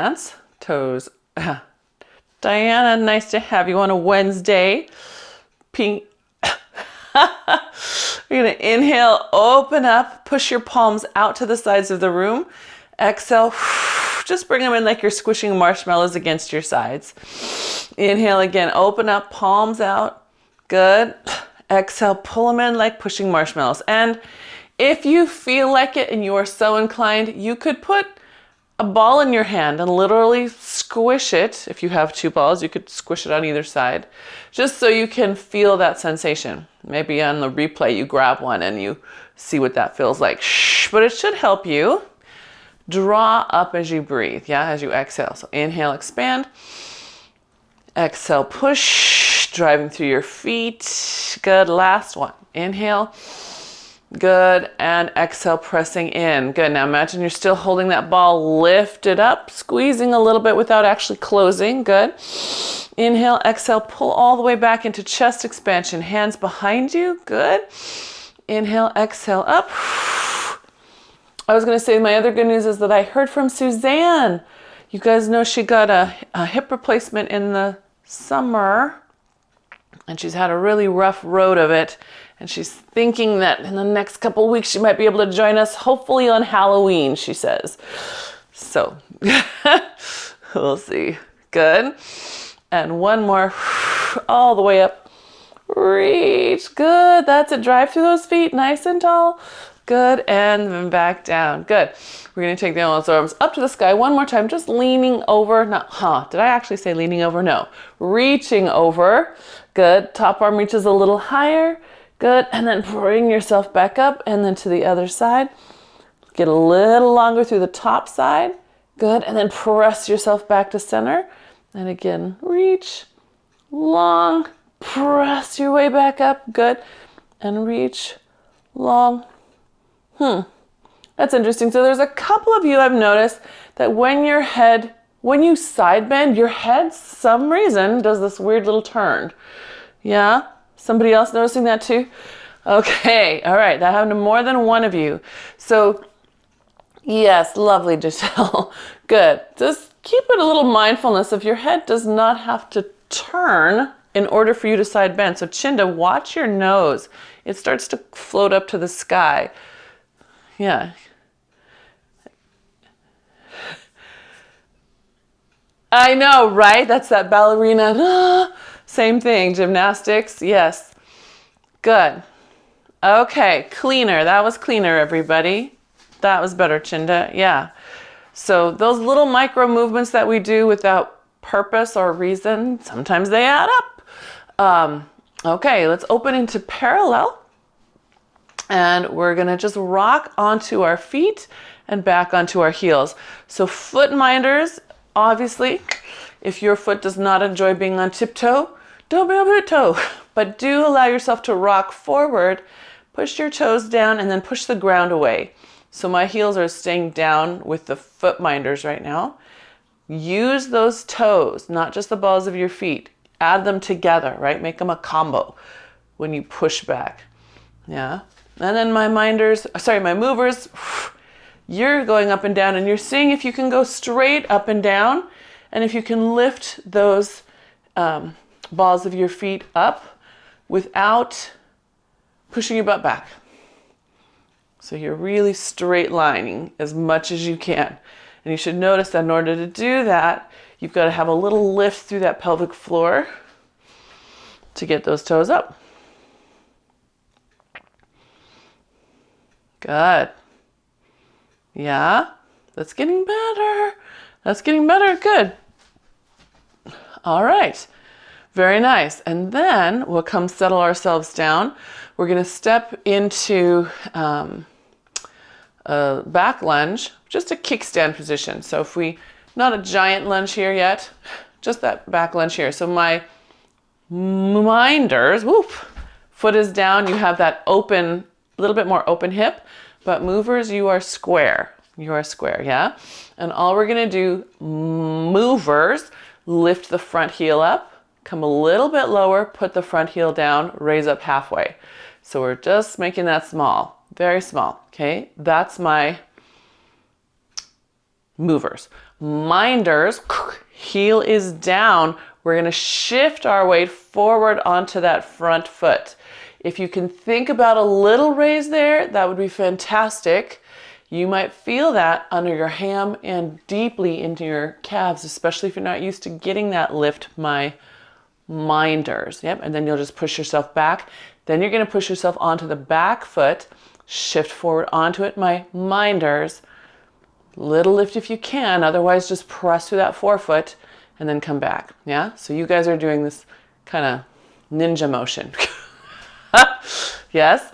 Hands, toes. Diana, nice to have you on a Wednesday. Pink. You're going to inhale, open up, push your palms out to the sides of the room. Exhale, just bring them in like you're squishing marshmallows against your sides. Inhale again, open up, palms out. Good. Exhale, pull them in like pushing marshmallows. And if you feel like it and you are so inclined, you could put a ball in your hand and literally squish it. If you have two balls, you could squish it on either side, just so you can feel that sensation. Maybe on the replay, you grab one and you see what that feels like. But it should help you draw up as you breathe, yeah, as you exhale. So inhale, expand. Exhale, push, driving through your feet. Good, last one. Inhale. Good, and exhale, pressing in. Good, now imagine you're still holding that ball lifted up, squeezing a little bit without actually closing. Good. Inhale, exhale, pull all the way back into chest expansion. Hands behind you. Good. Inhale, exhale, up. I was going to say my other good news is that I heard from Suzanne. You guys know she got a hip replacement in the summer, and she's had a really rough road of it. And she's thinking that in the next couple of weeks she might be able to join us, hopefully on Halloween, she says. So we'll see. Good. And one more, all the way up. Reach. Good. That's it. Drive through those feet, nice and tall. Good. And then back down. Good. We're going to take the arms up to the sky one more time, just leaning over. Did I actually say leaning over? No. Reaching over. Good. Top arm reaches a little higher. Good, and then bring yourself back up and then to the other side. Get a little longer through the top side. Good, and then press yourself back to center. And again, reach, long, press your way back up. Good, and reach, long. That's interesting. So there's a couple of you I've noticed that when you side bend, your head, some reason, does this weird little turn. Yeah? Somebody else noticing that too? Okay, all right, that happened to more than one of you. So, yes, lovely, Giselle. Good. Just keep it a little mindfulness if your head does not have to turn in order for you to side bend. So, Chinda, watch your nose. It starts to float up to the sky. Yeah. I know, right? That's that ballerina. Same thing, gymnastics, yes. Good. Okay, cleaner. That was cleaner, everybody. That was better, Chinda. Yeah. So those little micro movements that we do without purpose or reason, sometimes they add up. Okay, let's open into parallel. And we're going to just rock onto our feet and back onto our heels. So foot minders, obviously, if your foot does not enjoy being on tiptoe, don't be on tiptoe, but do allow yourself to rock forward, push your toes down, and then push the ground away. So my heels are staying down with the foot minders right now. Use those toes, not just the balls of your feet. Add them together, right? Make them a combo when you push back. Yeah. And then my movers, you're going up and down, and you're seeing if you can go straight up and down, and if you can lift those balls of your feet up without pushing your butt back. So you're really straight lining as much as you can. And you should notice that in order to do that, you've got to have a little lift through that pelvic floor to get those toes up. Good. Yeah, that's getting better. That's getting better. Good. All right. Very nice. And then we'll come settle ourselves down. We're going to step into a back lunge, just a kickstand position. So not a giant lunge here yet, just that back lunge here. So my minders, foot is down. You have that open, a little bit more open hip, but movers, you are square. You are square, yeah? And all we're going to do, movers, lift the front heel up. Come a little bit lower, put the front heel down, raise up halfway. So we're just making that small, very small, okay? That's my movers. Minders, heel is down. We're going to shift our weight forward onto that front foot. If you can think about a little raise there, that would be fantastic. You might feel that under your ham and deeply into your calves, especially if you're not used to getting that lift, my minders. Yep, and then you'll just push yourself back. Then you're going to push yourself onto the back foot, shift forward onto it, my minders. Little lift if you can, otherwise just press through that forefoot and then come back. Yeah, so you guys are doing this kind of ninja motion. Yes,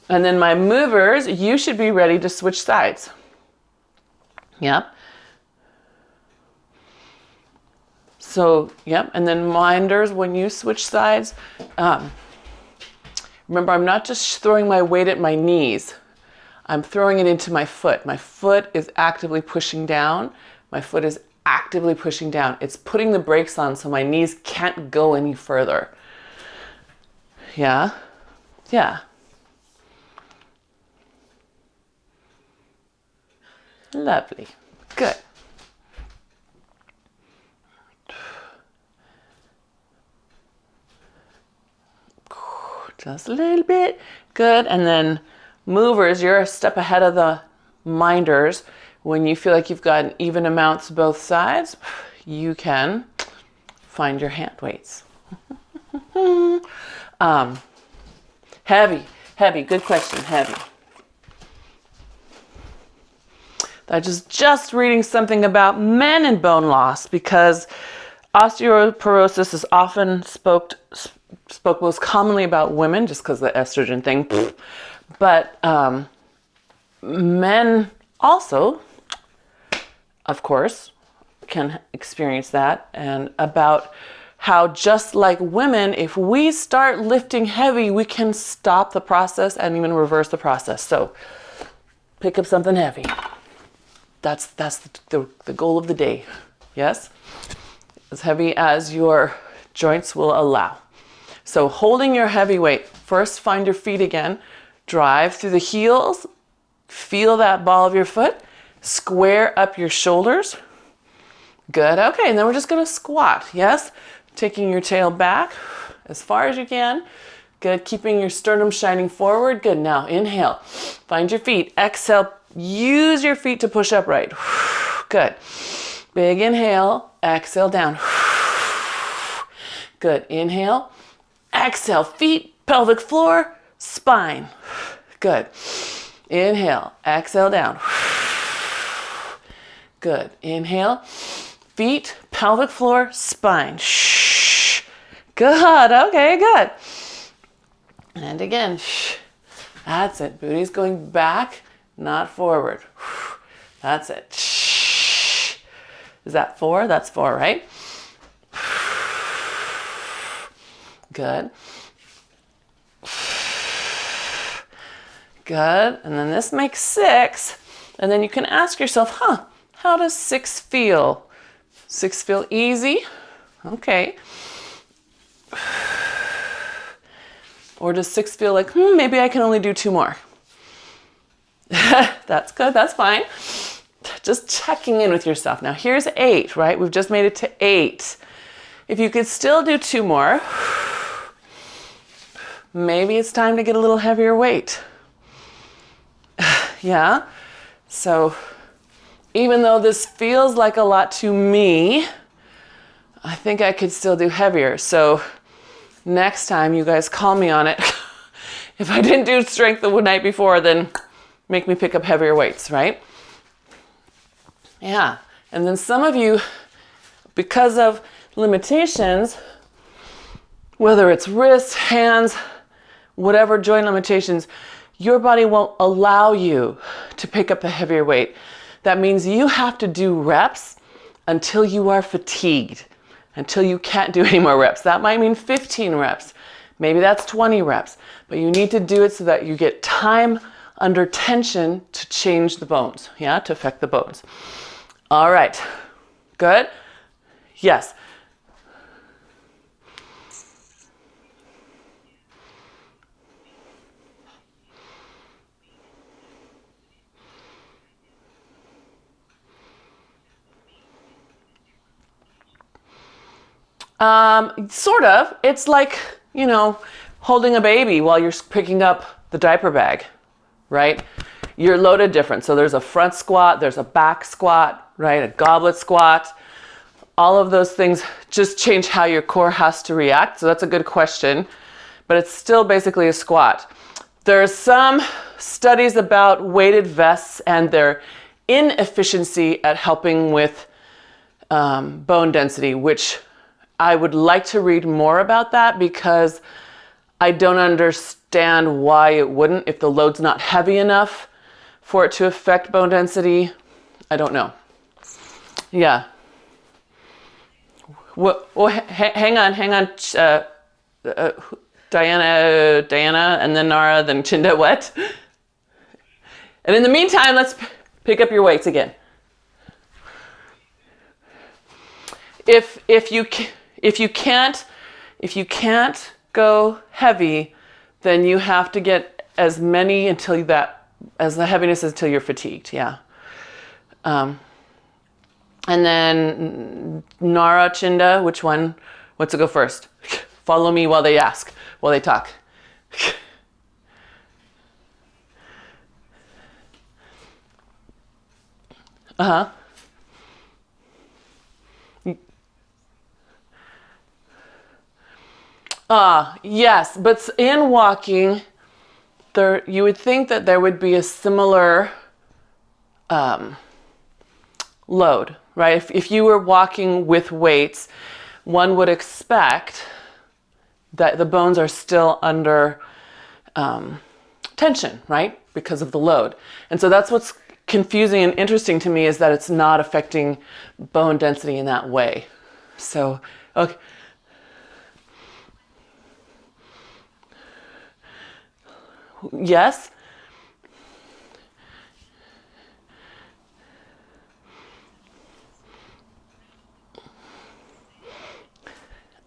and then my movers, you should be ready to switch sides. Yep. So, yep, and then minders, when you switch sides, remember, I'm not just throwing my weight at my knees. I'm throwing it into my foot. My foot is actively pushing down. My foot is actively pushing down. It's putting the brakes on so my knees can't go any further. Yeah? Yeah. Lovely. Good. Just a little bit. Good. And then movers, you're a step ahead of the minders. When you feel like you've got even amounts both sides, you can find your hand weights. Heavy. Good question. Heavy. I was just reading something about men and bone loss because osteoporosis is often spoke most commonly about women just because of the estrogen thing. But men also, of course, can experience that, and about how just like women, if we start lifting heavy, we can stop the process and even reverse the process. So pick up something heavy. That's the goal of the day. Yes? As heavy as your joints will allow. So holding your heavy weight, first find your feet again, drive through the heels, feel that ball of your foot, square up your shoulders. Good, okay, and then we're just gonna squat, yes? Taking your tail back as far as you can. Good, keeping your sternum shining forward. Good, now inhale, find your feet, exhale, use your feet to push upright. Good, big inhale, exhale down. Good, inhale, exhale, feet, pelvic floor, spine. Good, inhale, exhale down. Good, inhale, feet, pelvic floor, spine. Good, okay, good. And again, that's it. Booty's going back, not forward. That's it. Is that 4? That's 4, right? Good. Good. And then this makes 6. And then you can ask yourself, how does 6 feel? 6 feel easy? Okay. Or does 6 feel like, maybe I can only do 2 more? That's good. That's fine. Just checking in with yourself. Now here's 8, right? We've just made it to 8. If you could still do 2 more, maybe it's time to get a little heavier weight. Yeah? So even though this feels like a lot to me, I think I could still do heavier. So next time you guys call me on it. If I didn't do strength the night before, then make me pick up heavier weights, right? Yeah. And then some of you, because of limitations, whether it's wrists, hands, whatever joint limitations, your body won't allow you to pick up the heavier weight. That means you have to do reps until you are fatigued, until you can't do any more reps. That might mean 15 reps. Maybe that's 20 reps, but you need to do it so that you get time under tension to change the bones, yeah, to affect the bones. All right, good? Yes. Sort of. It's like, you know, holding a baby while you're picking up the diaper bag, right? You're loaded different. So there's a front squat, there's a back squat, right? A goblet squat. All of those things just change how your core has to react. So that's a good question, but it's still basically a squat. There's some studies about weighted vests and their inefficiency at helping with bone density, which I would like to read more about that because I don't understand why it wouldn't. If the load's not heavy enough for it to affect bone density, I don't know. Yeah. Well, hang on. Diana, and then Nara, then Chinda, what? And in the meantime, let's pick up your weights again. If you can't go heavy, then you have to get as many until as the heaviness is until you're fatigued. Yeah. And then Nara, Chinda, which one? What's to go first? Follow me while they talk. Uh-huh. Yes, but in walking, you would think that there would be a similar load, right? If you were walking with weights, one would expect that the bones are still under tension, right? Because of the load. And so that's what's confusing and interesting to me, is that it's not affecting bone density in that way. So, okay. Yes?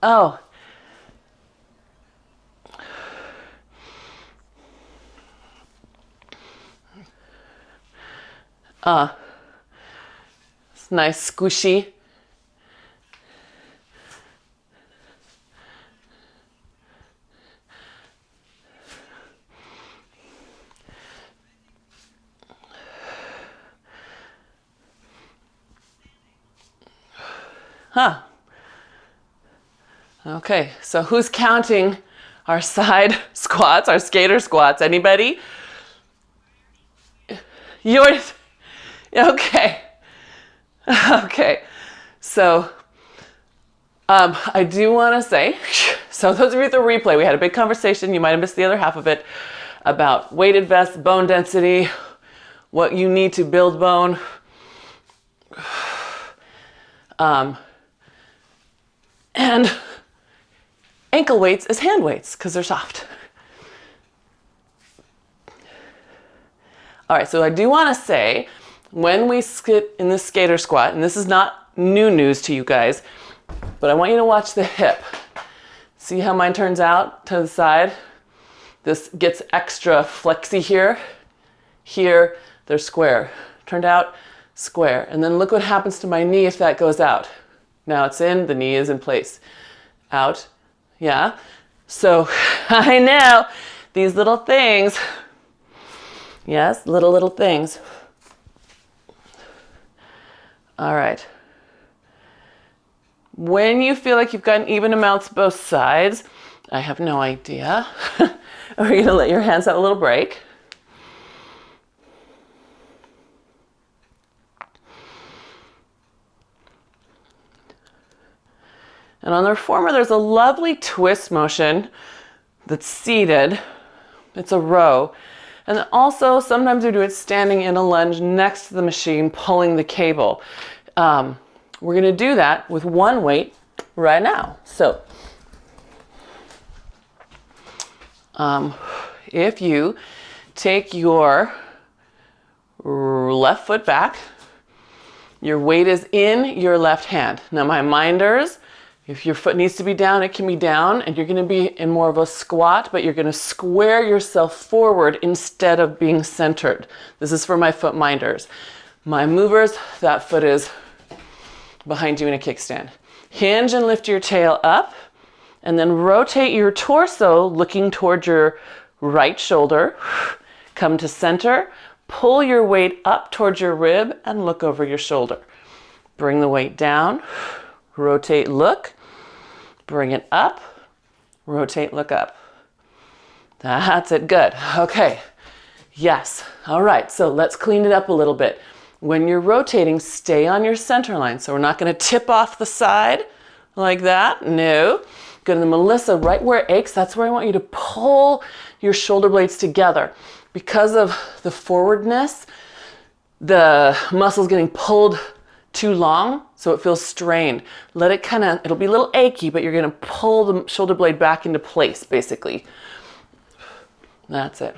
Oh. It's nice, squishy. Huh. Okay, so who's counting our side squats, our skater squats? Anybody? Yours? Okay. Okay. So, I do want to say, so those of you at the replay, we had a big conversation, you might have missed the other half of it, about weighted vests, bone density, what you need to build bone. And ankle weights is hand weights because they're soft. All right, so I do want to say, when we sit in the skater squat, and this is not new news to you guys, but I want you to watch the hip. See how mine turns out to the side? This gets extra flexy here. Here, they're square. Turned out, square. And then look what happens to my knee if that goes out. Now it's in, the knee is in place. Out, yeah. So I know these little things. Yes, little things. All right. When you feel like you've gotten even amounts both sides, I have no idea. Are you gonna let your hands have a little break? And on the reformer, there's a lovely twist motion that's seated. It's a row. And then also, sometimes we do it standing in a lunge next to the machine, pulling the cable. We're gonna do that with one weight right now. So, if you take your left foot back, your weight is in your left hand. Now my minders, if your foot needs to be down, it can be down, and you're gonna be in more of a squat, but you're gonna square yourself forward instead of being centered. This is for my foot minders. My movers, that foot is behind you in a kickstand. Hinge and lift your tail up, and then rotate your torso looking towards your right shoulder. Come to center, pull your weight up towards your rib and look over your shoulder. Bring the weight down, rotate, look, bring it up, rotate, look up. That's it, good. Okay, yes. All right, so let's clean it up a little bit. When you're rotating, stay on your center line. So we're not gonna tip off the side like that, no. Good, and then Melissa, right where it aches, that's where I want you to pull your shoulder blades together. Because of the forwardness, the muscle's getting pulled too long, so it feels strained. Let it it'll be a little achy, but you're gonna pull the shoulder blade back into place, basically. That's it.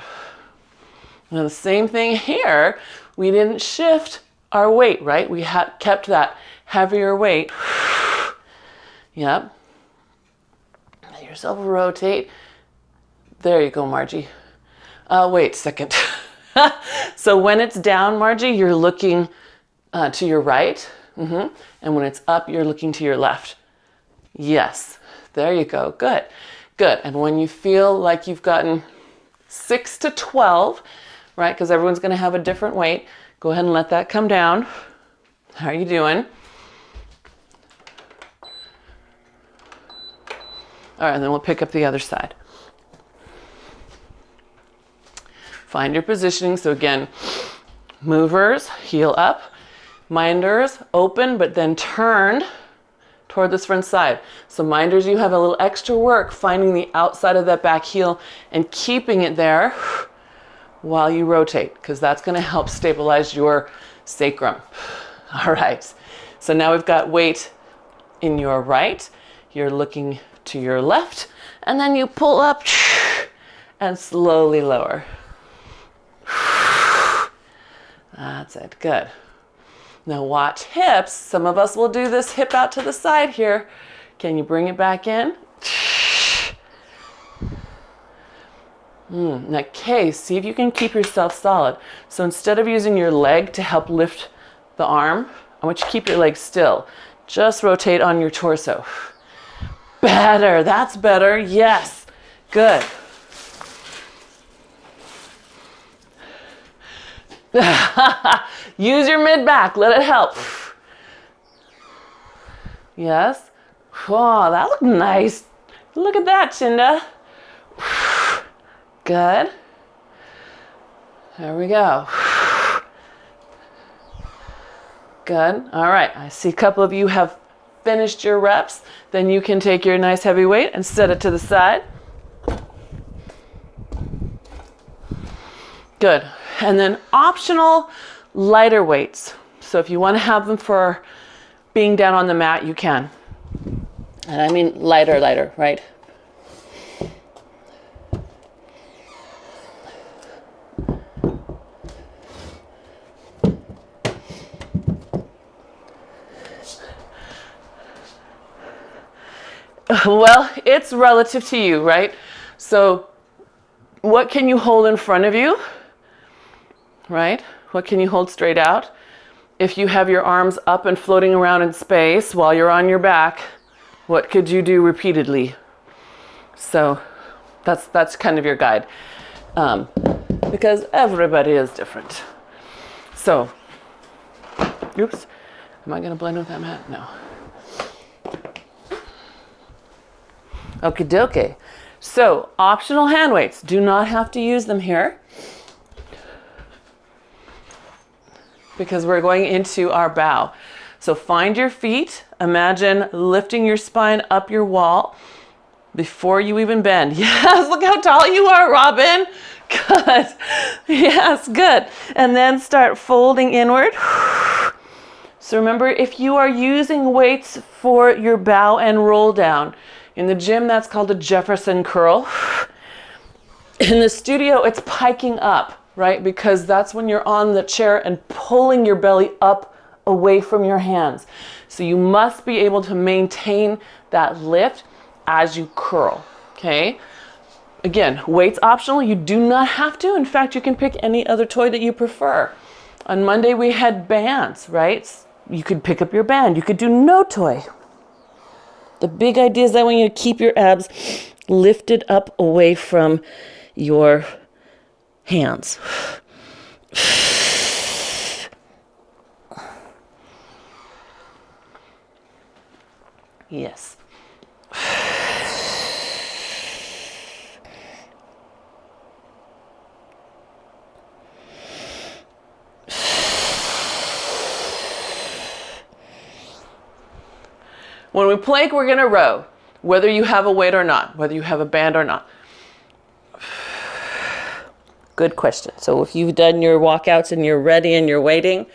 Now the same thing here, we didn't shift our weight, right? We kept that heavier weight. Yep. Let yourself rotate. There you go, Margie. Wait a second. So when it's down, Margie, you're looking to your right. And when it's up, you're looking to your left. Yes. There you go. Good. Good. And when you feel like you've gotten 6 to 12, right? Because everyone's going to have a different weight. Go ahead and let that come down. How are you doing? All right, and then we'll pick up the other side. Find your positioning. So again, movers, heel up, minders, open, but then turned toward this front side. So minders, you have a little extra work finding the outside of that back heel and keeping it there while you rotate, because that's going to help stabilize your sacrum. All right. So now we've got weight in your right. You're looking to your left, and then you pull up and slowly lower. That's it. Good. Now watch hips. Some of us will do this hip out to the side here. Can you bring it back in? Okay, see if you can keep yourself solid. So instead of using your leg to help lift the arm, I want you to keep your leg still. Just rotate on your torso. Better. That's better. Yes. Good. Use your mid back. Let it help. Yes. Oh, that looked nice. Look at that, Chinda. Good. There we go. Good. All right. I see a couple of you have finished your reps. Then you can take your nice heavy weight and set it to the side. Good. And then optional lighter weights. So if you want to have them for being down on the mat, you can. And I mean lighter, right? Well, it's relative to you, right? So what can you hold in front of you, right? What can you hold straight out? If you have your arms up and floating around in space while you're on your back, what could you do repeatedly? So that's kind of your guide, because everybody is different. So, oops, am I gonna blend with that mat? No. Okie dokie. So, optional hand weights. Do not have to use them here, because we're going into our bow. So find your feet. Imagine lifting your spine up your wall before you even bend. Yes, look how tall you are, Robin. Good. Yes, good. And then start folding inward. So remember, if you are using weights for your bow and roll down, in the gym, that's called a Jefferson curl. In the studio, it's piking up, right? Because that's when you're on the chair and pulling your belly up away from your hands. So you must be able to maintain that lift as you curl, okay? Again, weights optional. You do not have to. In fact, you can pick any other toy that you prefer. On Monday, we had bands, right? You could pick up your band. You could do no toy. The big idea is that I want you to keep your abs lifted up away from your hands. Yes. When we plank, we're going to row, whether you have a weight or not, whether you have a band or not. Good question. So if you've done your walkouts and you're ready and you're waiting,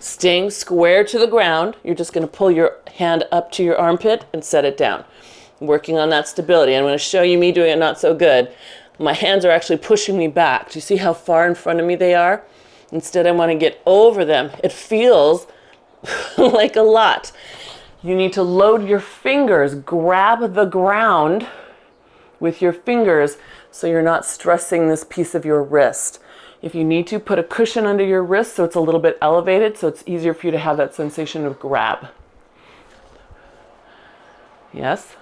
staying square to the ground, you're just going to pull your hand up to your armpit and set it down. Working on that stability. I'm going to show you me doing it not so good. My hands are actually pushing me back. Do you see how far in front of me they are? Instead, I want to get over them. It feels like a lot. You need to load your fingers, grab the ground with your fingers so you're not stressing this piece of your wrist. If you need to, put a cushion under your wrist so it's a little bit elevated so it's easier for you to have that sensation of grab. Yes?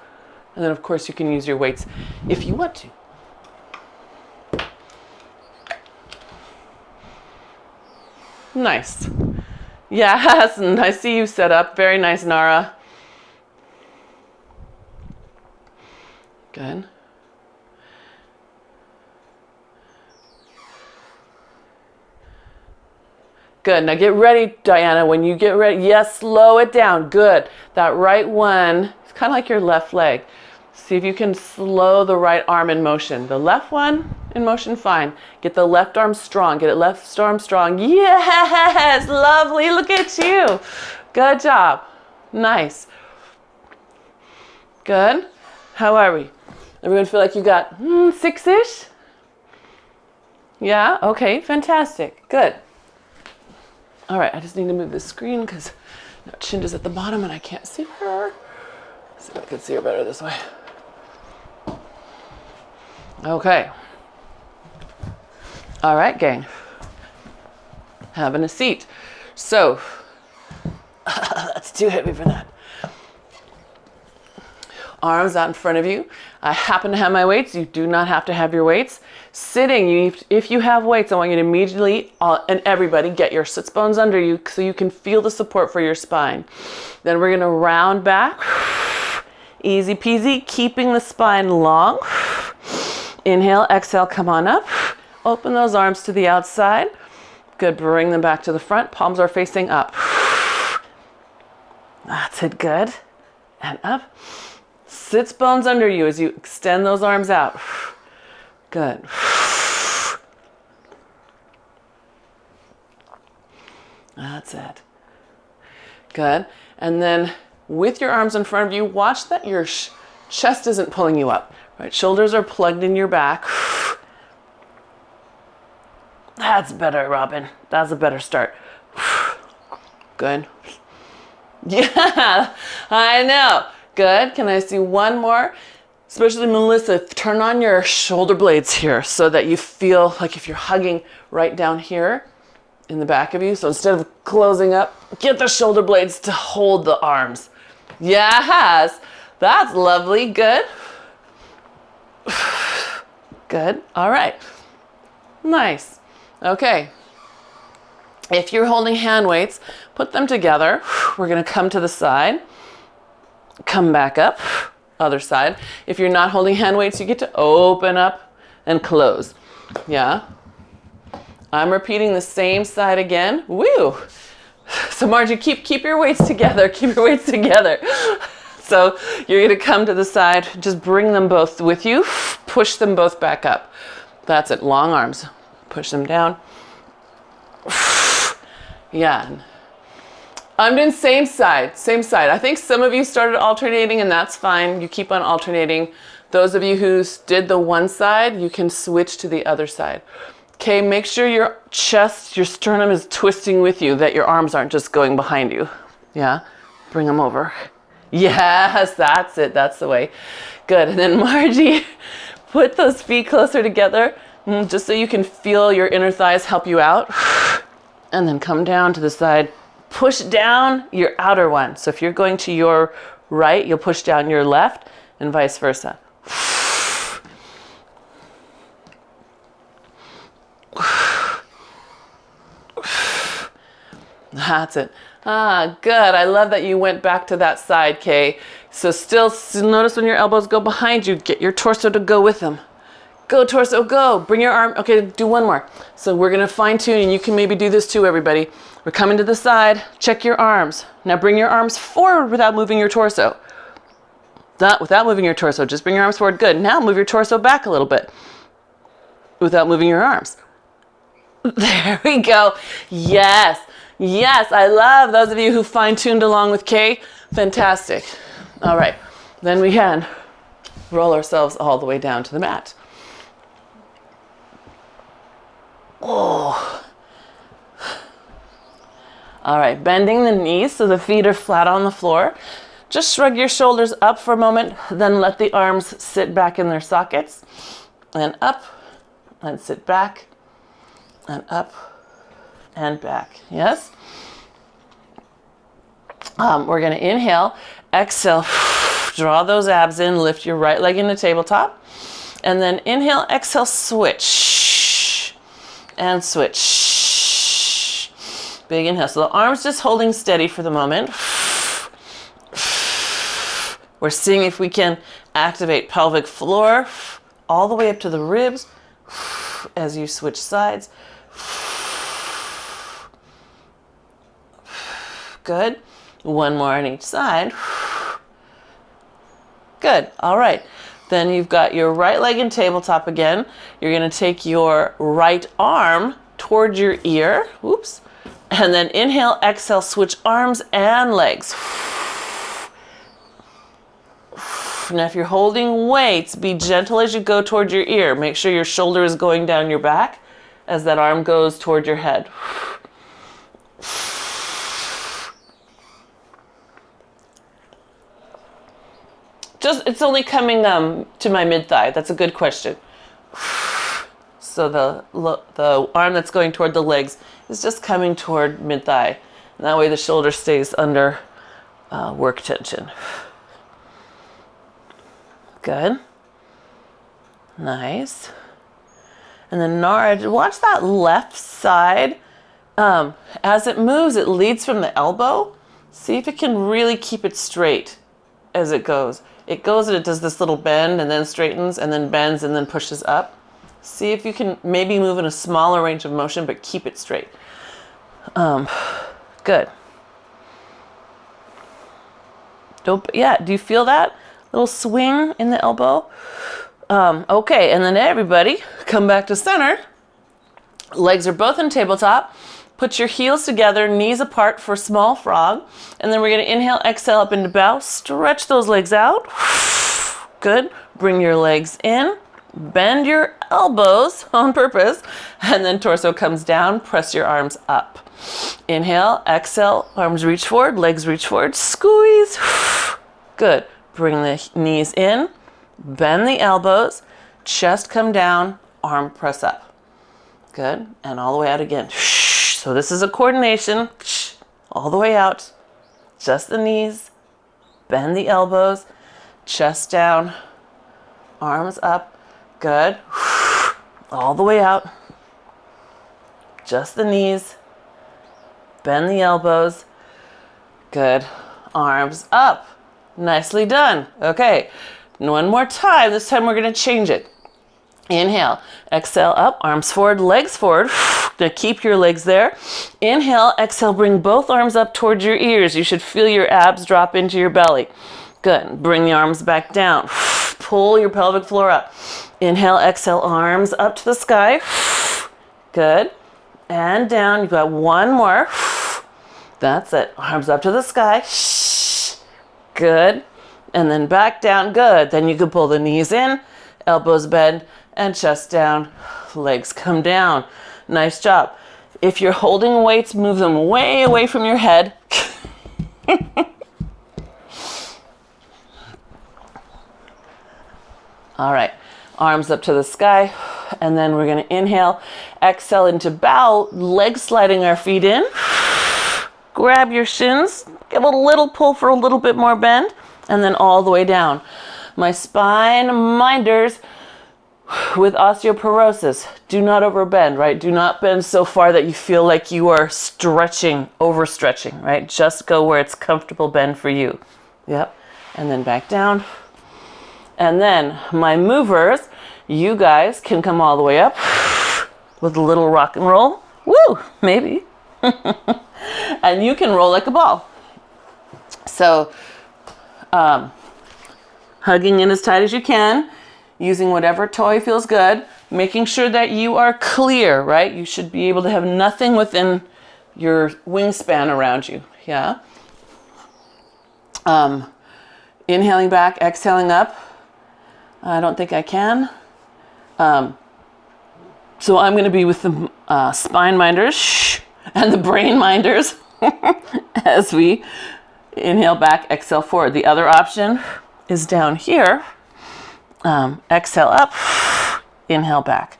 And then of course you can use your weights if you want to. Nice. Yes, and I see you set up. Very nice, Nara. Good. Good. Now get ready, Diana. When you get ready, yes, slow it down. Good. That right one, it's kind of like your left leg. See if you can slow the right arm in motion. The left one in motion, fine. Get the left arm strong. Get it left arm strong. Yes, lovely. Look at you. Good job. Nice. Good. How are we? Everyone feel like you got 6-ish? Yeah? Okay, fantastic. Good. All right, I just need to move the screen because Chinda's at the bottom and I can't see her. See if I can see her better this way. Okay. All right, gang. Having a seat. So, that's too heavy for that. Arms out in front of you. I happen to have my weights. You do not have to have your weights. Sitting, if you have weights, I want you to immediately, and everybody, get your sits bones under you so you can feel the support for your spine. Then we're going to round back. Easy peasy, keeping the spine long. Inhale, exhale, come on up. Open those arms to the outside. Good, bring them back to the front. Palms are facing up. That's it, good. And up. Sits bones under you as you extend those arms out. Good. That's it. Good. And then with your arms in front of you, watch that your chest isn't pulling you up. Right? Shoulders are plugged in your back. That's better, Robin. That's a better start. Good. Yeah, I know. Good. Can I see one more? Especially Melissa, turn on your shoulder blades here so that you feel like if you're hugging right down here in the back of you. So instead of closing up, get the shoulder blades to hold the arms. Yes, that's lovely. Good. Good. All right. Nice. Okay. If you're holding hand weights, put them together. We're going to come to the side. Come back up. Other side. If you're not holding hand weights, you get to open up and close. Yeah. I'm repeating the same side again. Woo! So Margie, keep your weights together. Keep your weights together. So you're going to come to the side. Just bring them both with you. Push them both back up. That's it. Long arms. Push them down. Yeah. I'm doing same side. I think some of you started alternating and that's fine. You keep on alternating. Those of you who did the one side, you can switch to the other side. Okay, make sure your chest, your sternum is twisting with you, that your arms aren't just going behind you. Yeah, bring them over. Yes, that's it. That's the way. Good. And then Margie, put those feet closer together just so you can feel your inner thighs help you out. and then come down to the side. Push down your outer one. So if you're going to your right, you'll push down your left, and vice versa. That's it. Ah, good. I love that you went back to that side, Kay. So still notice when your elbows go behind you, get your torso to go with them. Go, torso, go. Bring your arm. Okay, do one more. So we're going to fine tune, and you can maybe do this too, everybody. We're coming to the side. Check your arms. Now bring your arms forward without moving your torso. Not without moving your torso. Just bring your arms forward. Good. Now move your torso back a little bit without moving your arms. There we go. Yes. Yes, I love those of you who fine-tuned along with Kay. Fantastic. All right, then we can roll ourselves all the way down to the mat. Oh. All right, bending the knees so the feet are flat on the floor. Just shrug your shoulders up for a moment, then let the arms sit back in their sockets. And up, and sit back, and up, and back. Yes? We're going to inhale, exhale, draw those abs in, lift your right leg into tabletop, and then inhale, exhale, switch, and switch. Big inhale. So the arms just holding steady for the moment. We're seeing if we can activate pelvic floor all the way up to the ribs as you switch sides. Good. One more on each side. Good. All right. Then you've got your right leg in tabletop again. You're going to take your right arm toward your ear. Oops. And then inhale, exhale, switch arms and legs. Now, if you're holding weights, be gentle as you go toward your ear. Make sure your shoulder is going down your back as that arm goes toward your head. It's only coming to my mid-thigh. That's a good question. So the arm that's going toward the legs is just coming toward mid-thigh. And that way the shoulder stays under work tension. Good. Nice. And then Nara, watch that left side. As it moves, it leads from the elbow. See if it can really keep it straight as it goes. It goes and it does this little bend and then straightens and then bends and then pushes up. See if you can maybe move in a smaller range of motion, but keep it straight. Good. Do you feel that little swing in the elbow? Okay, and then everybody come back to center. Legs are both in tabletop. Put your heels together, knees apart for small frog. And then we're going to inhale, exhale up into bow. Stretch those legs out. Good. Bring your legs in. Bend your elbows on purpose. And then torso comes down. Press your arms up. Inhale, exhale, arms reach forward, legs reach forward. Squeeze. Good. Bring the knees in. Bend the elbows. Chest come down. Arm press up. Good. And all the way out again. So this is a coordination, all the way out, just the knees, bend the elbows, chest down, arms up, good, all the way out, just the knees, bend the elbows, good, arms up, nicely done. Okay, one more time, this time we're going to change it. Inhale, exhale up, arms forward, legs forward. Now keep your legs there. Inhale, exhale, bring both arms up towards your ears. You should feel your abs drop into your belly. Good. Bring the arms back down. Pull your pelvic floor up. Inhale, exhale, arms up to the sky. Good. And down. You've got one more. That's it. Arms up to the sky. Good. And then back down. Good. Then you can pull the knees in, elbows bend, and chest down, legs come down. Nice job. If you're holding weights, move them way away from your head. All right, arms up to the sky. And then we're going to inhale, exhale into bow, legs sliding our feet in. Grab your shins, give a little pull for a little bit more bend, and then all the way down. My spine minders with osteoporosis. Do not overbend, right? Do not bend so far that you feel like you are stretching, overstretching, right? Just go where it's comfortable bend for you. Yep. And then back down. And then my movers, you guys can come all the way up with a little rock and roll. Woo, maybe. And you can roll like a ball. So, hugging in as tight as you can, using whatever toy feels good, making sure that you are clear, right? You should be able to have nothing within your wingspan around you, yeah? Inhaling back, exhaling up. I don't think I can. So I'm going to be with the spine minders and the brain minders as we inhale back, exhale forward. The other option is down here. Exhale up, inhale back.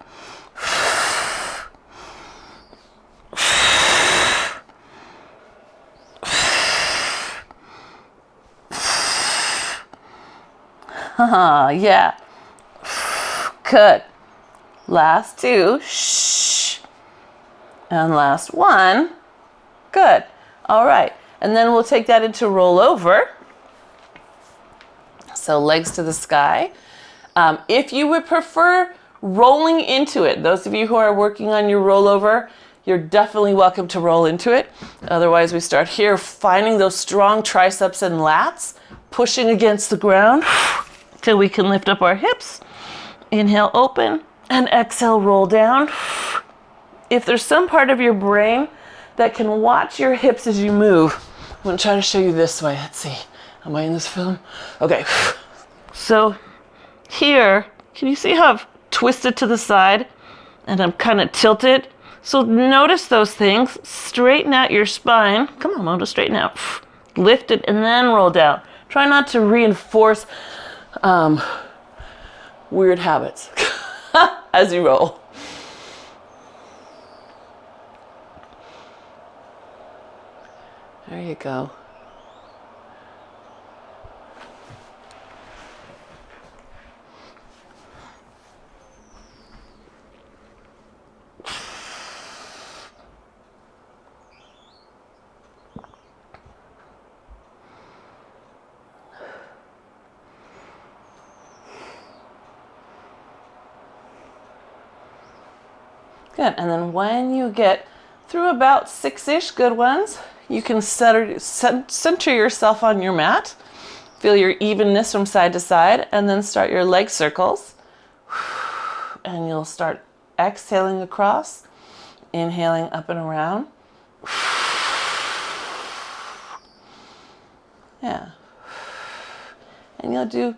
Yeah. Good. Last two. Shh. And last one. Good. All right. And then we'll take that into rollover. So legs to the sky. If you would prefer rolling into it, those of you who are working on your rollover, you're definitely welcome to roll into it. Otherwise, we start here, finding those strong triceps and lats, pushing against the ground till we can lift up our hips. Inhale, open, and exhale, roll down. If there's some part of your brain that can watch your hips as you move, I'm going to try to show you this way. Let's see. Am I in this film? Okay. So here, can you see how I've twisted to the side and I'm kind of tilted? So notice those things. Straighten out your spine. Come on, Mona, straighten out. Lift it and then roll down. Try not to reinforce weird habits as you roll. There you go. Good. And then when you get through about 6-ish good ones, you can center yourself on your mat. Feel your evenness from side to side, and then start your leg circles. And you'll start exhaling across, inhaling up and around. Yeah. And you'll do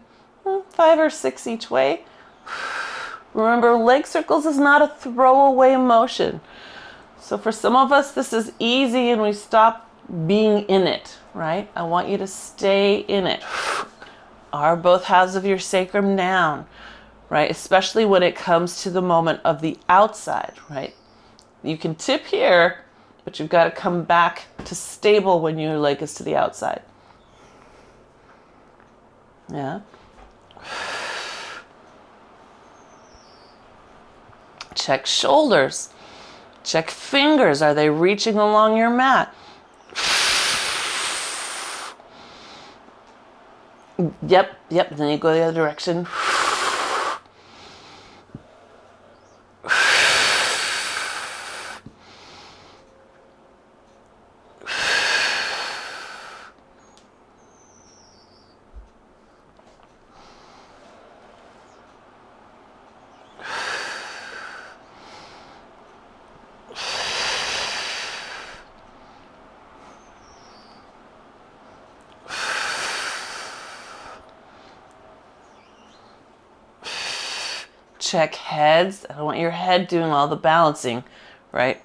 5 or 6 each way. Remember, leg circles is not a throwaway motion. So for some of us, this is easy and we stop being in it, right? I want you to stay in it. Are both halves of your sacrum down, right? Especially when it comes to the moment of the outside, right? You can tip here, but you've got to come back to stable when your leg is to the outside. Yeah. Check shoulders. Check fingers. Are they reaching along your mat? Yep. Then you go the other direction. Check heads. I don't want your head doing all the balancing, right?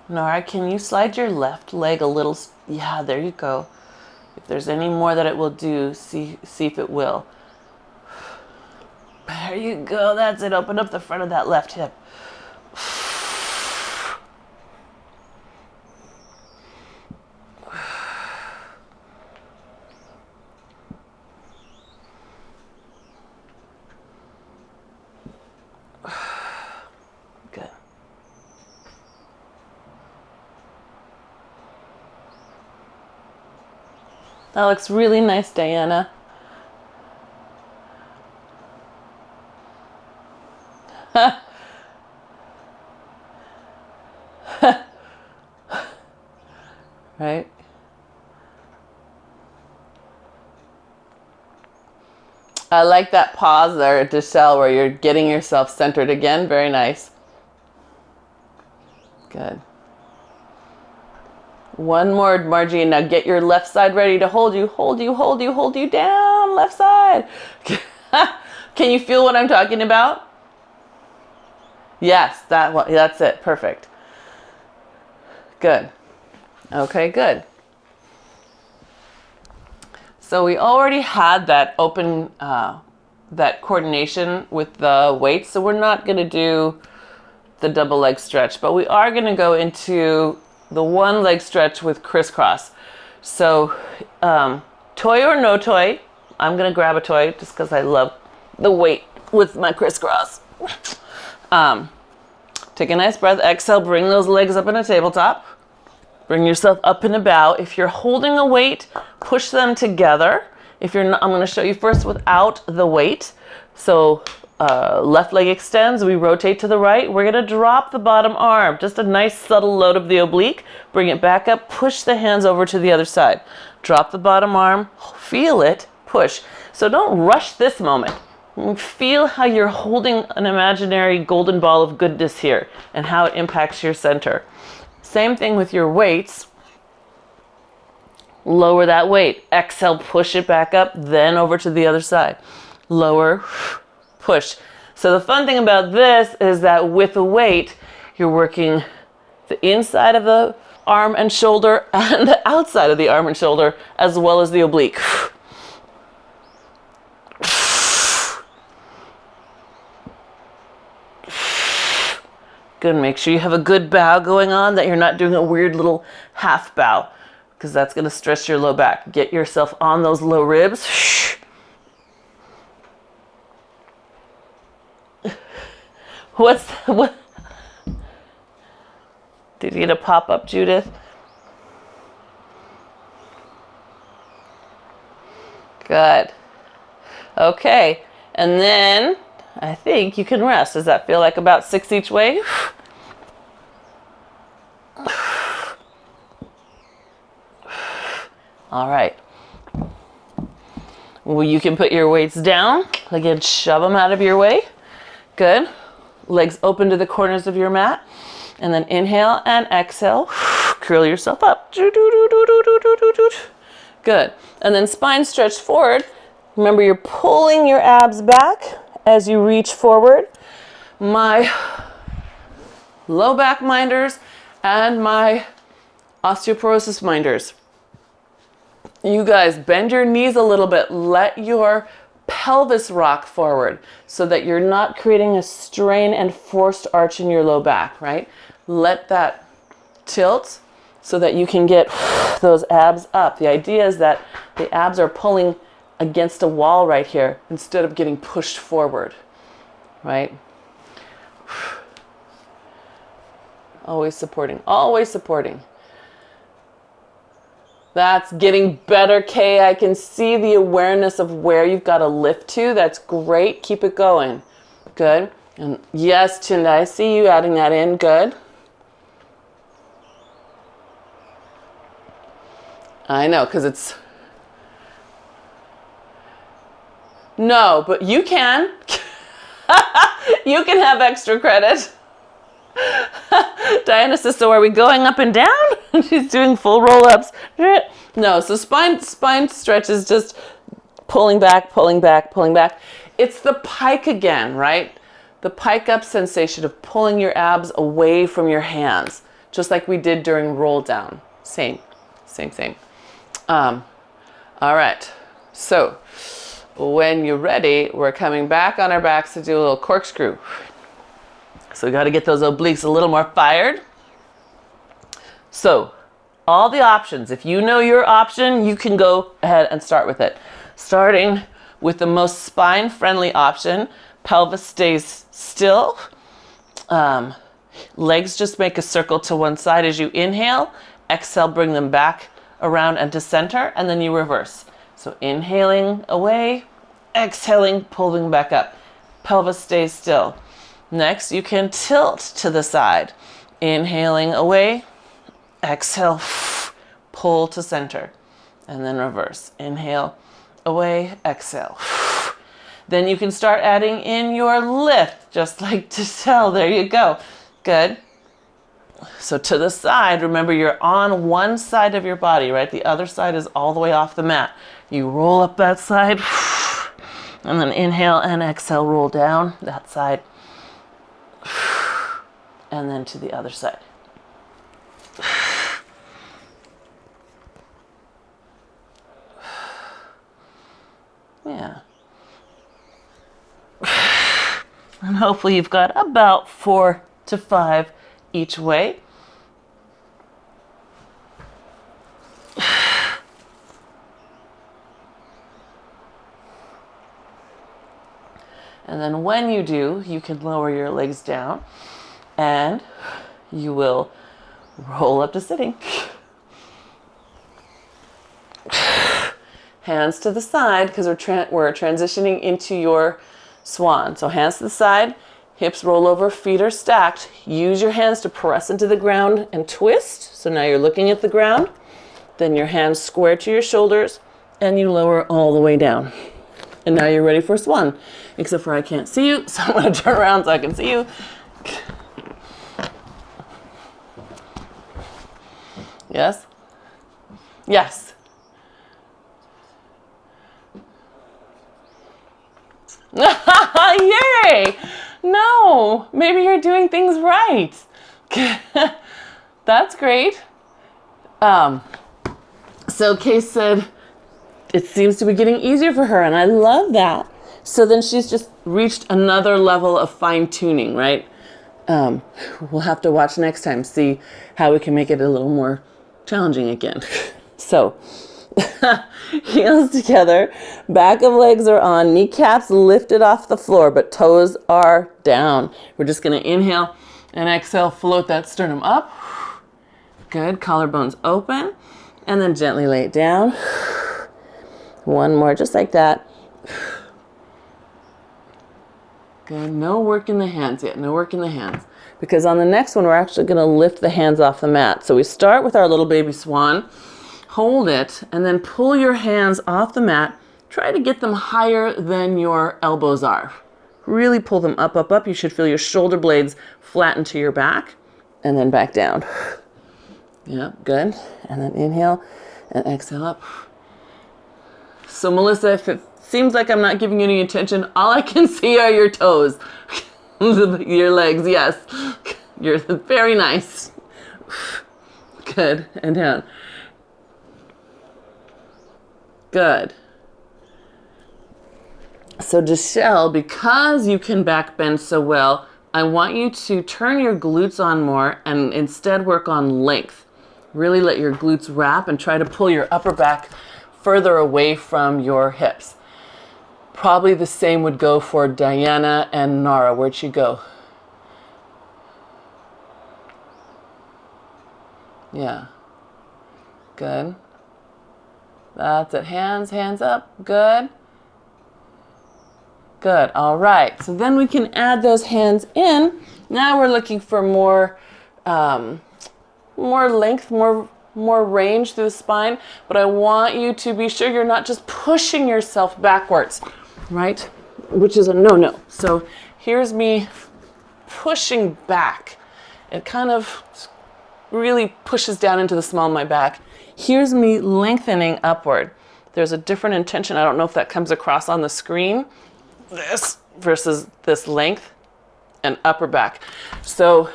Nora, can you slide your left leg a little? Yeah, there you go. If there's any more that it will do, see if it will. There you go. That's it. Open up the front of that left hip. Good. That looks really nice, Diana. Right? I like that pause there, Giselle, where you're getting yourself centered again. Very nice. Good. One more, Margie. Now get your left side ready to hold you, hold you, hold you, hold you down. Left side. Can you feel what I'm talking about? Yes, that's it. Perfect. Good. Okay, good. So we already had that open, that coordination with the weights. So we're not going to do the double leg stretch, but we are going to go into the one leg stretch with crisscross. So toy or no toy, I'm going to grab a toy just because I love the weight with my crisscross. Take a nice breath. Exhale, bring those legs up in a tabletop. Bring yourself up in a bow. If you're holding a weight, push them together. If you're not, I'm going to show you first without the weight. So left leg extends, we rotate to the right. We're going to drop the bottom arm. Just a nice subtle load of the oblique. Bring it back up, push the hands over to the other side. Drop the bottom arm, feel it, push. So don't rush this moment. Feel how you're holding an imaginary golden ball of goodness here and how it impacts your center. Same thing with your weights. Lower that weight. Exhale, push it back up, then over to the other side. Lower, push. So the fun thing about this is that with a weight, you're working the inside of the arm and shoulder and the outside of the arm and shoulder, as well as the oblique. Good. Make sure you have a good bow going on, that you're not doing a weird little half bow, because that's going to stress your low back. Get yourself on those low ribs. What? Did you get a pop up, Judith? Good. Okay. And then I think you can rest. Does that feel like about 6 each way? All right. Well, you can put your weights down. Again, shove them out of your way. Good. Legs open to the corners of your mat. And then inhale and exhale. Curl yourself up. Good. And then spine stretch forward. Remember, you're pulling your abs back as you reach forward. My low back minders and my osteoporosis minders. You guys, bend your knees a little bit. Let your pelvis rock forward so that you're not creating a strain and forced arch in your low back, right? Let that tilt so that you can get those abs up. The idea is that the abs are pulling against a wall right here instead of getting pushed forward, right? Always supporting, always supporting. That's getting better, Kay. I can see the awareness of where you've got to lift to. That's great. Keep it going. Good. And yes, Chinda, I see you adding that in. Good. I know, because it's... No, but you can. You can have extra credit. Diana says, so are we going up and down? She's doing full roll-ups. No, so spine stretch is just pulling back, pulling back, pulling back. It's the pike again, right? The pike up sensation of pulling your abs away from your hands. just like we did during roll down. Same. All right, so when you're ready, we're coming back on our backs to do a little corkscrew. So we got to get those obliques a little more fired. So all the options, if you know your option, you can go ahead and start with it. Starting with the most spine-friendly option, pelvis stays still. Legs just make a circle to one side as you inhale. Exhale, bring them back around and to center, and then you reverse. So inhaling away, exhaling, pulling back up. Pelvis stays still. Next, you can tilt to the side. Inhaling away, exhale, pull to center, and then reverse. Inhale, away, exhale. Then you can start adding in your lift, just like Giselle. There you go. Good. So to the side, remember you're on one side of your body, right? The other side is all the way off the mat. You roll up that side, and then inhale and exhale, roll down that side, and then to the other side. Yeah. And hopefully you've got about 4 to 5 each way. And then when you do, you can lower your legs down and you will roll up to sitting. Hands to the side, because we're transitioning into your swan. So hands to the side, hips roll over, feet are stacked. Use your hands to press into the ground and twist. So now you're looking at the ground. Then your hands square to your shoulders and you lower all the way down. And now you're ready for swan. Except for I can't see you, so I'm going to turn around so I can see you. Yes? Yes. Yay! No, maybe you're doing things right. That's great. So Kay said it seems to be getting easier for her, and I love that. So then she's just reached another level of fine tuning, right? We'll have to watch next time, see how we can make it a little more challenging again. So heels together, back of legs are on, kneecaps lifted off the floor, but toes are down. We're just going to inhale and exhale, float that sternum up. Good, collarbones open, and then gently lay it down. One more, just like that. Good, no work in the hands yet, no work in the hands. Because on the next one, we're actually going to lift the hands off the mat. So we start with our little baby swan. Hold it, and then pull your hands off the mat. Try to get them higher than your elbows are. Really pull them up, up, up. You should feel your shoulder blades flatten to your back, and then back down. Yep, good. And then inhale and exhale up. So Melissa, if it seems like I'm not giving you any attention, all I can see are your toes. Your legs, yes. You're very nice. Good, and down. Good. So Giselle, because you can back bend so well, I want you to turn your glutes on more and instead work on length. Really let your glutes wrap and try to pull your upper back further away from your hips. Probably the same would go for Diana and Nara. Where'd she go? Yeah. Good. That's it. Hands, hands up. Good. Good. All right. So then we can add those hands in. Now we're looking for more length, more range through the spine. But I want you to be sure you're not just pushing yourself backwards, right? Which is a no-no. So here's me pushing back. It kind of really pushes down into the small of my back. Here's me lengthening upward. There's a different intention. I don't know if that comes across on the screen. This versus this length and upper back. So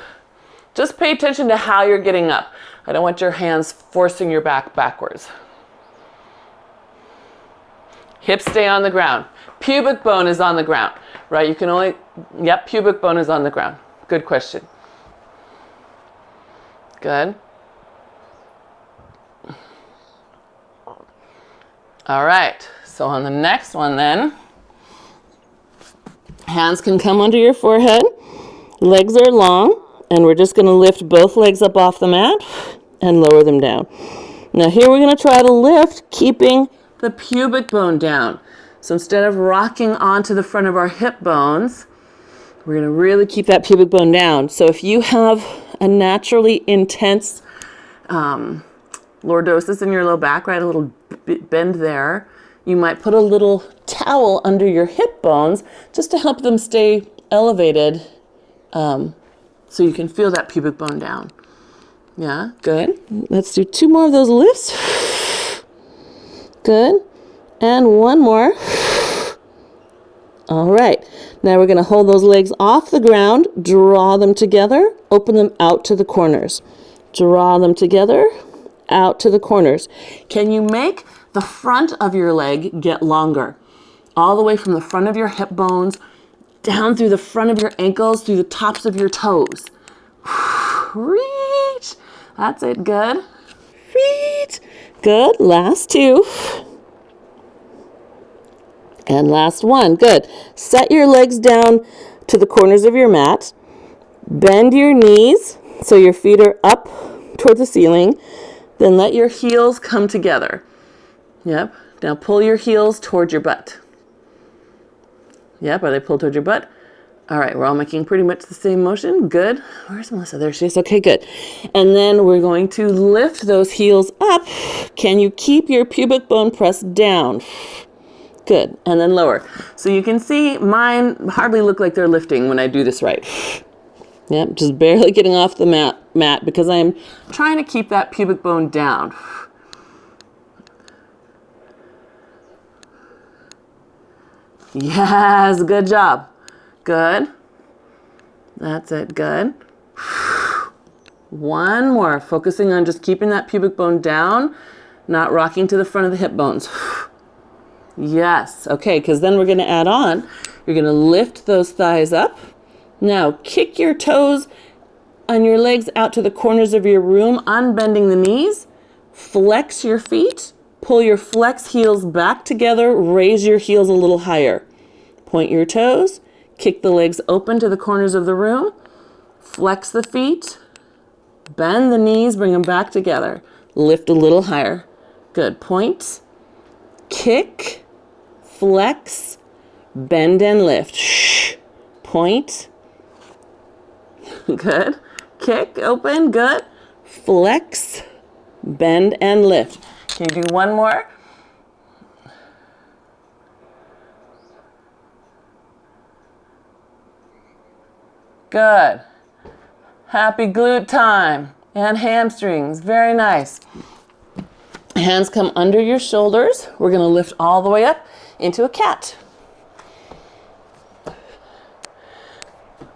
Just pay attention to how you're getting up. I don't want your hands forcing your back backwards. Hips stay on the ground. Pubic bone is on the ground, right? You can only, yep, pubic bone is on the ground. Good question. Good. All right, so on the next one then, hands can come under your forehead, legs are long, and we're just gonna lift both legs up off the mat and lower them down. Now here we're gonna try to lift, keeping the pubic bone down. So instead of rocking onto the front of our hip bones, we're gonna really keep that pubic bone down. So if you have a naturally intense lordosis in your low back, right, a little bend there, you might put a little towel under your hip bones just to help them stay elevated, so you can feel that pubic bone down. Yeah, good. Let's do 2 more of those lifts. Good. And 1 more. All right. Now we're going to hold those legs off the ground, draw them together, open them out to the corners. Draw them together, out to the corners. Can you make the front of your leg get longer? All the way from the front of your hip bones, down through the front of your ankles, through the tops of your toes. Reach. That's it. Good. Reach. Good. Last 2. And last 1. Good. Set your legs down to the corners of your mat. Bend your knees so your feet are up toward the ceiling. Then let your heels come together. Yep. Now pull your heels toward your butt. Yep. Are they pulled toward your butt? All right. We're all making pretty much the same motion. Good. Where's Melissa? There she is. Okay, good. And then we're going to lift those heels up. Can you keep your pubic bone pressed down? Good. And then lower. So you can see mine hardly look like they're lifting when I do this right. Yep, just barely getting off the mat because I'm trying to keep that pubic bone down. Yes, good job. Good. That's it. Good. 1 more. Focusing on just keeping that pubic bone down, not rocking to the front of the hip bones. Yes. Okay, because then we're going to add on. You're going to lift those thighs up. Now, kick your toes and your legs out to the corners of your room, unbending the knees. Flex your feet. Pull your flex heels back together. Raise your heels a little higher. Point your toes. Kick the legs open to the corners of the room. Flex the feet. Bend the knees. Bring them back together. Lift a little higher. Good. Point. Kick. Flex. Bend and lift. Shh. Point. Good. Kick, open, good. Flex, bend, and lift. Can you do 1 more? Good. Happy glute time and hamstrings. Very nice. Hands come under your shoulders. We're going to lift all the way up into a cat.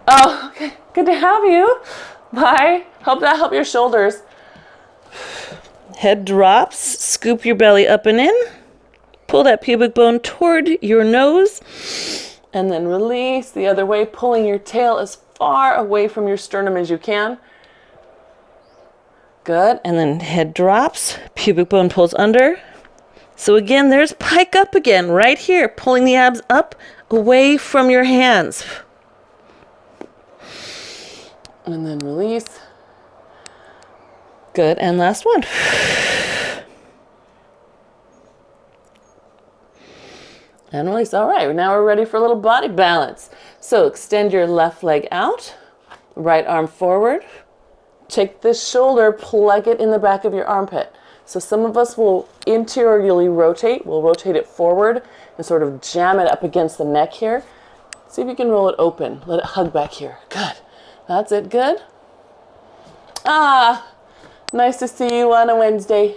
Oh, okay. Good to have you. Bye. Hope that helped your shoulders. Head drops. Scoop your belly up and in. Pull that pubic bone toward your nose. And then release the other way, pulling your tail as far away from your sternum as you can. Good. And then head drops. Pubic bone pulls under. So again, there's pike up again, right here. Pulling the abs up away from your hands. And then release. Good. And last one. And release. All right. Now we're ready for a little body balance. So extend your left leg out. Right arm forward. Take this shoulder, plug it in the back of your armpit. So some of us will interiorly rotate. We'll rotate it forward and sort of jam it up against the neck here. See if you can roll it open. Let it hug back here. Good. That's it. Good. Ah, nice to see you on a Wednesday.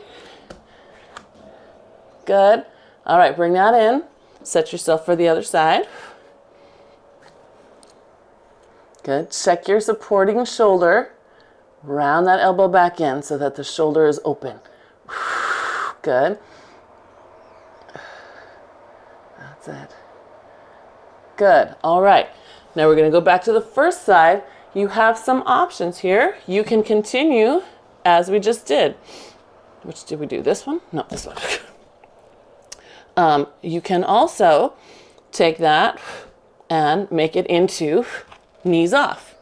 Good. All right, bring that in. Set yourself for the other side. Good. Check your supporting shoulder. Round that elbow back in so that the shoulder is open. Good. That's it. Good. All right. Now we're going to go back to the first side. You have some options here. You can continue as we just did. Which did we do? This one? No, this one. You can also take that and make it into knees off.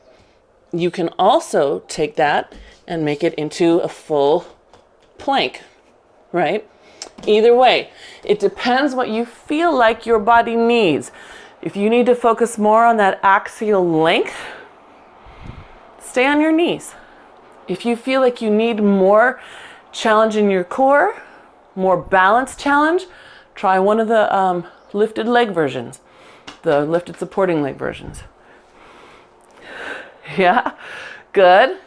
You can also take that and make it into a full plank, right? Either way, it depends what you feel like your body needs. If you need to focus more on that axial length, stay on your knees. If you feel like you need more challenge in your core, more balance challenge, try one of the lifted leg versions, the lifted supporting leg versions. Yeah, good.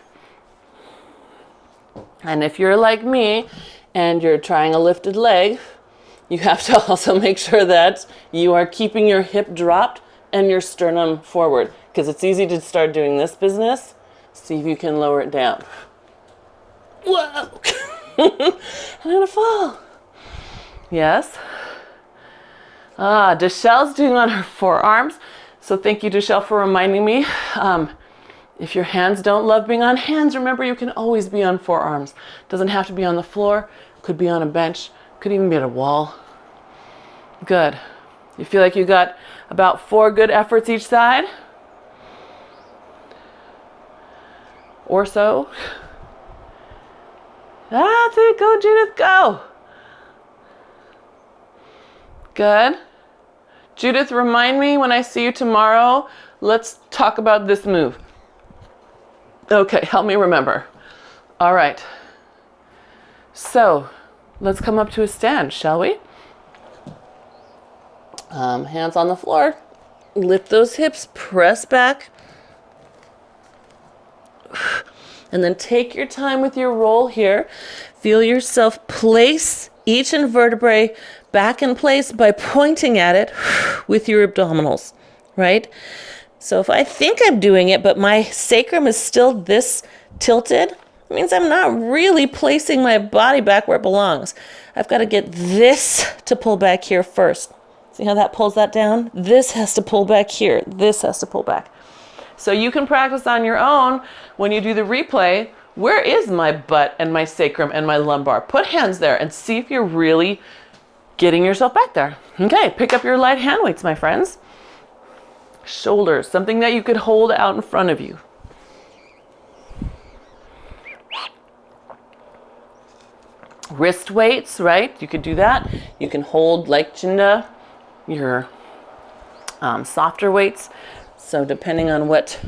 And if you're like me and you're trying a lifted leg, you have to also make sure that you are keeping your hip dropped and your sternum forward, because it's easy to start doing this business. See if you can lower it down. Whoa! I'm gonna fall. Yes. Deshelle's doing on her forearms. So thank you, Deshelle, for reminding me. If your hands don't love being on hands, remember you can always be on forearms. Doesn't have to be on the floor. Could be on a bench. Could even be at a wall. Good. You feel like you got about 4 good efforts each side? Or so. That's it. Go, Judith, go. Good. Judith, remind me when I see you tomorrow. Let's talk about this move. Okay, help me remember. All right. So, let's come up to a stand, shall we? Hands on the floor. Lift those hips, press back. And then take your time with your roll here. Feel yourself place each vertebrae back in place by pointing at it with your abdominals, right? So if I think I'm doing it, but my sacrum is still this tilted, it means I'm not really placing my body back where it belongs. I've got to get this to pull back here first. See how that pulls that down? This has to pull back here. This has to pull back. So you can practice on your own when you do the replay. Where is my butt and my sacrum and my lumbar? Put hands there and see if you're really getting yourself back there. Okay, pick up your light hand weights, my friends. Shoulders, something that you could hold out in front of you. Wrist weights, right? You could do that. You can hold like Chinda, your softer weights. So depending on what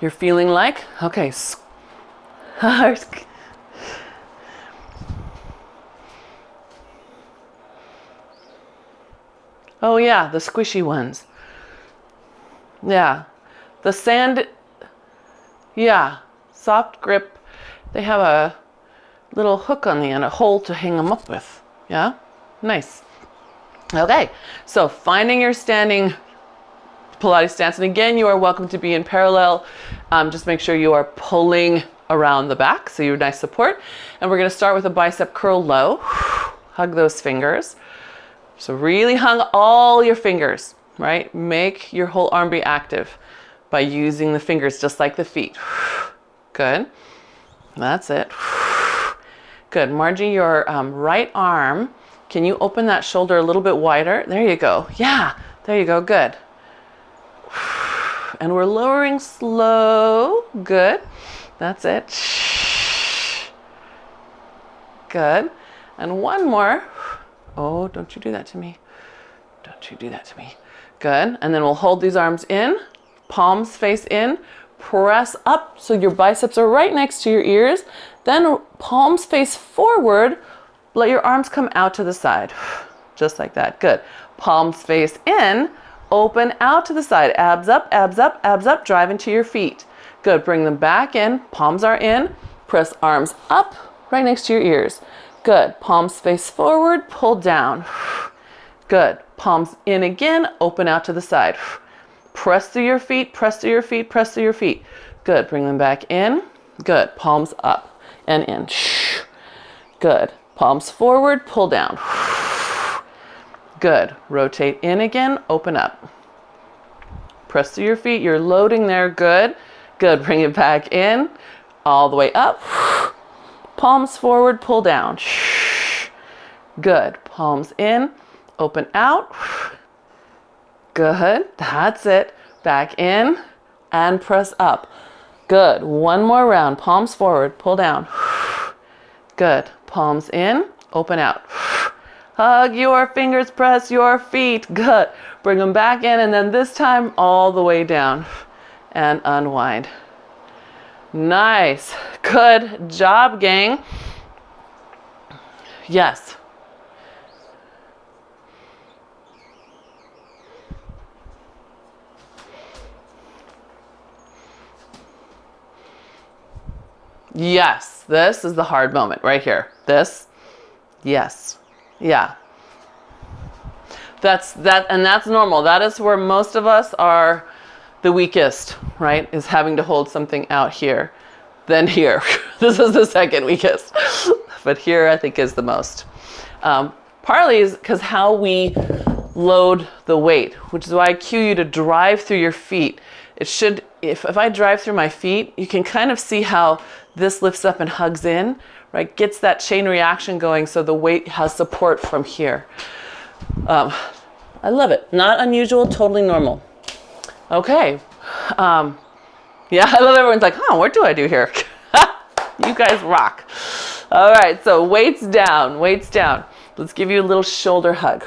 you're feeling like. Okay. Oh yeah, the squishy ones. Yeah. The sand, yeah, soft grip. They have a little hook on the end, a hole to hang them up with. Yeah? Nice. Okay, so finding your standing Pilates stance. And again, you are welcome to be in parallel. Just make sure you are pulling around the back so you're nice support. And we're going to start with a bicep curl low. Hug those fingers. So really hug all your fingers, right? Make your whole arm be active by using the fingers just like the feet. Good. That's it. Good. Margie, your right arm, can you open that shoulder a little bit wider? There you go. Yeah, there you go. Good. And we're lowering slow. Good. That's it. Good. And one more. Oh, don't you do that to me. Don't you do that to me. Good. And then we'll hold these arms in, palms face in, press up so your biceps are right next to your ears. Then palms face forward, let your arms come out to the side. Just like that. Good. Palms face in, open out to the side. Abs up, abs up, abs up. Drive into your feet. Good. Bring them back in. Palms are in. Press arms up right next to your ears. Good. Palms face forward, pull down. Good. Palms in again, open out to the side. Press through your feet, press through your feet, press through your feet. Good. Bring them back in. Good. Palms up and in. Good. Palms forward, pull down. Good. Rotate in again, open up. Press through your feet. You're loading there. Good. Good. Bring it back in. All the way up. Palms forward, pull down. Good. Palms in, open out. Good. That's it. Back in and press up. Good. One more round. Palms forward, pull down. Good. Palms in, open out. Hug your fingers, press your feet. Good. Bring them back in, and then this time all the way down and unwind. Nice. Good job, gang. Yes. Yes, this is the hard moment right here. This, yes, yeah. That's normal. That is where most of us are the weakest, right? Is having to hold something out here, then here. This is the second weakest, but here I think is the most. Partly is because how we load the weight, which is why I cue you to drive through your feet. It should, if I drive through my feet, you can kind of see how this lifts up and hugs in, right? Gets that chain reaction going so the weight has support from here. I love it. Not unusual, totally normal. Okay. Yeah, I love everyone's like, what do I do here? You guys rock. All right, so weights down, weights down. Let's give you a little shoulder hug.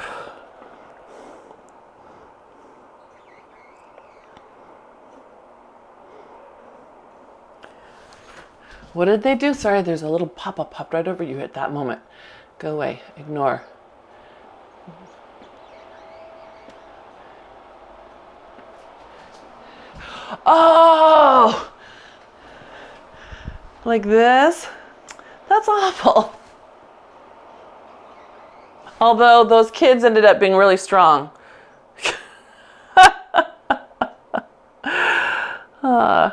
What did they do? Sorry, there's a little pop-up popped right over you at that moment. Go away, ignore. Oh, like this? That's awful. Although those kids ended up being really strong.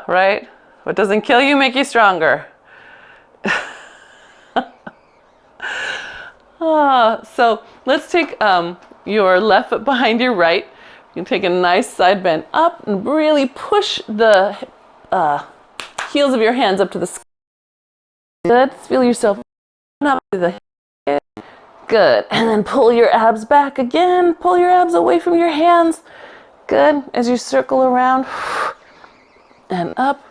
Right? What doesn't kill you make you stronger. So let's take your left foot behind your right. You can take a nice side bend up and really push the heels of your hands up to the sky. Good. Feel yourself up to the hip. Good. And then pull your abs back again. Pull your abs away from your hands. Good. As you circle around and up.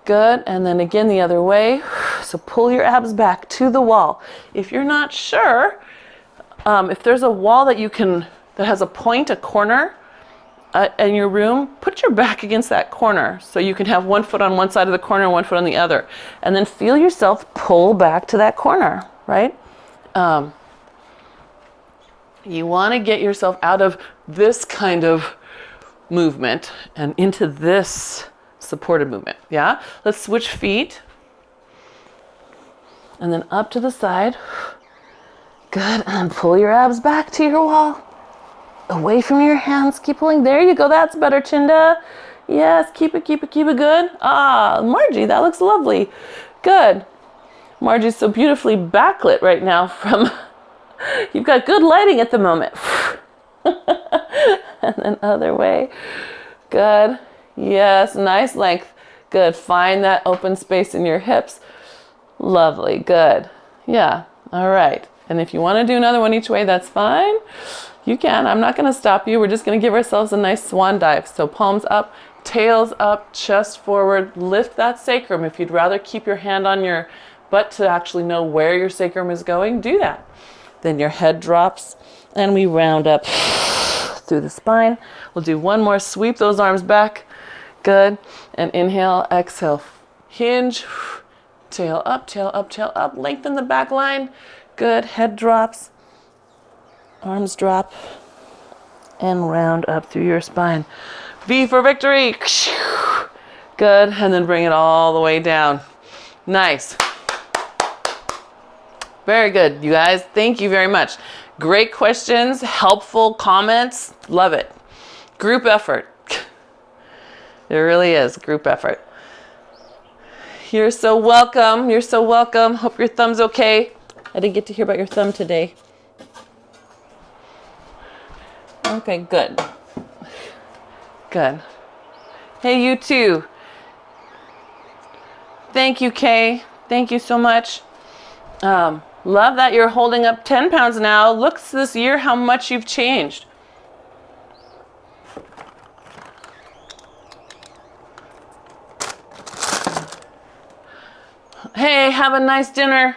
Good. And then again the other way. So pull your abs back to the wall. If you're not sure, if there's a wall that you can, that has a point, a corner in your room, put your back against that corner so you can have one foot on one side of the corner and one foot on the other. And then feel yourself pull back to that corner, right? You want to get yourself out of this kind of movement and into this supported movement, yeah? Let's switch feet. And then up to the side. Good, and pull your abs back to your wall. Away from your hands, keep pulling. There you go, that's better, Chinda. Yes, keep it good. Margie, that looks lovely. Good. Margie's so beautifully backlit right now from, you've got good lighting at the moment. And then other way. Good. Yes, nice length. Good, find that open space in your hips. Lovely, good. Yeah, all right. And if you want to do another one each way, that's fine. You can. I'm not going to stop you. We're just going to give ourselves a nice swan dive. So palms up, tails up, chest forward. Lift that sacrum. If you'd rather keep your hand on your butt to actually know where your sacrum is going, do that. Then your head drops and we round up through the spine. We'll do one more. Sweep those arms back. Good. And inhale, exhale. Hinge. Tail up, tail up, tail up. Lengthen the back line. Good. Head drops. Arms drop. And round up through your spine. V for victory. Good. And then bring it all the way down. Nice. Very good, you guys. Thank you very much. Great questions. Helpful comments. Love it. Group effort. It really is group effort. You're so welcome. You're so welcome. Hope your thumb's okay. I didn't get to hear about your thumb today. Okay, good. Good. Hey, you too. Thank you, Kay. Thank you so much. Love that you're holding up 10 pounds now. Look this year how much you've changed. Hey, have a nice dinner.